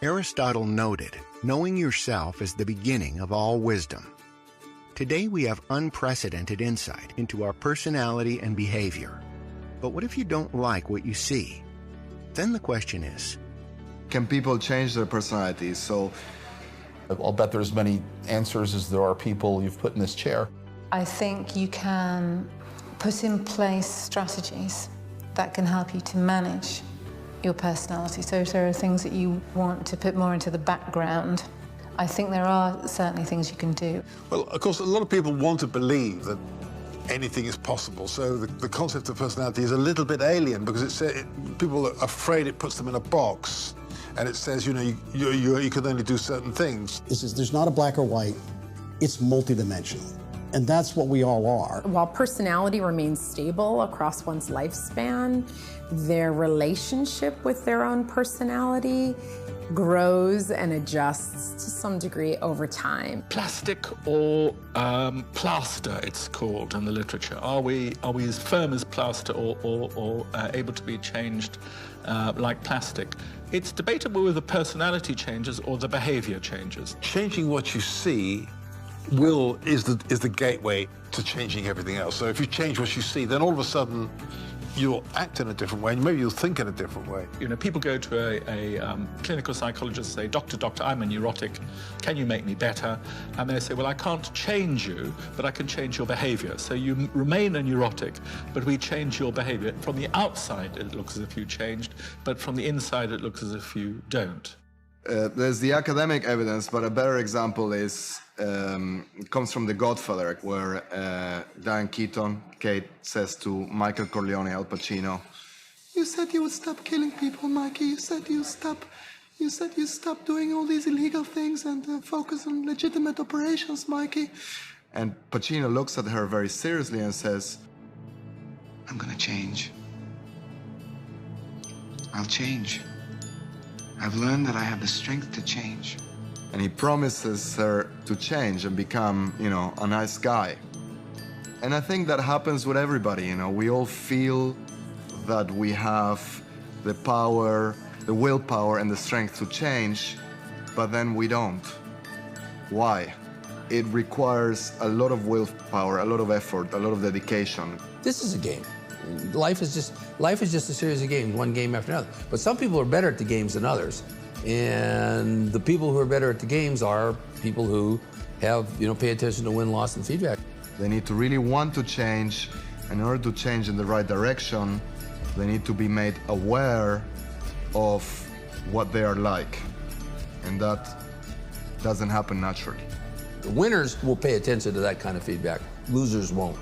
Aristotle noted, knowing yourself is the beginning of all wisdom. Today we have unprecedented insight into our personality and behavior. But what if you don't like what you see? Then the question is, can people change their personalities? So I'll bet there's many answers as there are people you've put in this chair. I think you can put in place strategies that can help you to manage your personality. So if there are things that you want to put more into the background, I think there are certainly things you can do. Well, of course, a lot of people want to believe that anything is possible. So the concept of personality is a little bit alien because people are afraid it puts them in a box. And it says, you know, you can only do certain things. There's not a black or white. It's multidimensional. And that's what we all are. While personality remains stable across one's lifespan, their relationship with their own personality grows and adjusts to some degree over time. Plastic or plaster, it's called in the literature. Are we as firm as plaster or able to be changed like plastic? It's debatable whether the personality changes or the behavior changes. Changing what you see is the gateway to changing everything else. So if you change what you see, then all of a sudden you'll act in a different way, and maybe you'll think in a different way. You know, people go to a clinical psychologist and say, Doctor, I'm a neurotic. Can you make me better? And they say, well, I can't change you, but I can change your behavior. So you remain a neurotic, but we change your behavior. From the outside, it looks as if you changed, but from the inside, it looks as if you don't. There's the academic evidence, but a better example comes from The Godfather, where Diane Keaton, Kate, says to Michael Corleone, Al Pacino, "You said you would stop killing people, Mikey. You said you stop doing all these illegal things and focus on legitimate operations, Mikey." And Pacino looks at her very seriously and says, "I'm gonna change. I'll change. I've learned that I have the strength to change." And he promises her to change and become, you know, a nice guy. And I think that happens with everybody, you know. We all feel that we have the power, the willpower and the strength to change, but then we don't. Why? It requires a lot of willpower, a lot of effort, a lot of dedication. This is a game. Life is just a series of games, one game after another. But some people are better at the games than others. And the people who are better at the games are people who have, you know, pay attention to win, loss, and feedback. They need to really want to change. In order to change in the right direction, they need to be made aware of what they are like. And that doesn't happen naturally. The winners will pay attention to that kind of feedback. Losers won't.